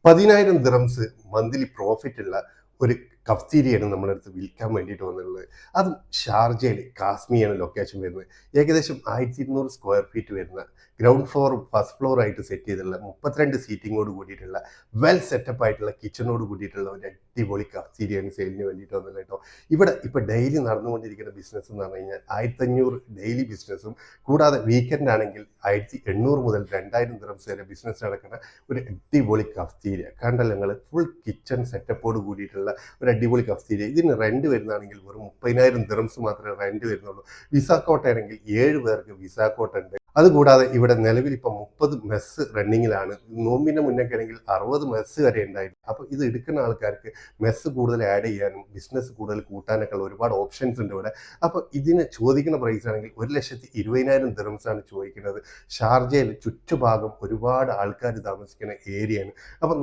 10,000 dirhams monthly profit ഉള്ള ഒരു കഫ്തീരിയാണ് നമ്മുടെ അടുത്ത് വിൽക്കാൻ വേണ്ടിയിട്ട് വന്നിട്ടുള്ളത്. അതും ഷാർജയിൽ കാസ്മിയാണ് ലൊക്കേഷൻ വരുന്നത്. ഏകദേശം 1200 സ്ക്വയർ ഫീറ്റ് വരുന്ന ഗ്രൗണ്ട് ഫ്ലോറും ഫസ്റ്റ് ഫ്ലോർ ആയിട്ട് സെറ്റ് ചെയ്തിട്ടുള്ള 32 സീറ്റിങ്ങോട് കൂടിയിട്ടുള്ള വെൽ സെറ്റപ്പ് ആയിട്ടുള്ള കിച്ചണോട് കൂടിയിട്ടുള്ള ഒരു അടിപൊളി കഫ്തീരിയാണ് സെയിലിന് വേണ്ടിയിട്ട് വന്നത് കേട്ടോ. ഇവിടെ ഇപ്പോൾ ഡെയിലി നടന്നുകൊണ്ടിരിക്കുന്ന ബിസിനസ് എന്ന് പറഞ്ഞു കഴിഞ്ഞാൽ 1500 ഡെയിലി ബിസിനസ്സും കൂടാതെ വീക്കെൻഡ് ആണെങ്കിൽ 1800 മുതൽ 2000 ദിറംസ് വരെ ബിസിനസ് നടക്കുന്ന ഒരു അടിപൊളി കഫ്തീരിയ കണ്ടല്ലോ നിങ്ങൾ. ഫുൾ കിച്ചൺ സെറ്റപ്പോട് കൂടിയിട്ടുള്ള ഒരു അടിപൊളി കഫ്തീരിയ. ഇതിന് റെന്റ് വരുന്നതാണെങ്കിൽ വെറും 30,000 ദിറംസ് മാത്രമേ റെന്റ് വരുന്നുള്ളൂ. വിസ കോട്ട ആണെങ്കിൽ 7 പേർക്ക് വിസ കോട്ട ഉണ്ട്. അതുകൂടാതെ ഇവിടെ നിലവിൽ ഇപ്പം 30 മെസ്സ് റണ്ണിങ്ങിലാണ്. നോമ്പിന്റെ മുന്നൊക്കെ ആണെങ്കിൽ 60 മെസ്സ് വരെ ഉണ്ടായിരുന്നു. അപ്പോൾ ഇത് എടുക്കുന്ന ആൾക്കാർക്ക് മെസ്സ് കൂടുതൽ ആഡ് ചെയ്യാനും ബിസിനസ് കൂടുതൽ കൂട്ടാനൊക്കെ ഉള്ള ഒരുപാട് ഓപ്ഷൻസ് ഉണ്ട് ഇവിടെ. അപ്പോൾ ഇതിന് ചോദിക്കുന്ന പ്രൈസ് ആണെങ്കിൽ 1,20,000 ദിറംസ് ആണ് ചോദിക്കുന്നത്. ഷാർജയിൽ ചുറ്റുഭാഗം ഒരുപാട് ആൾക്കാർ താമസിക്കുന്ന ഏരിയയാണ്. അപ്പം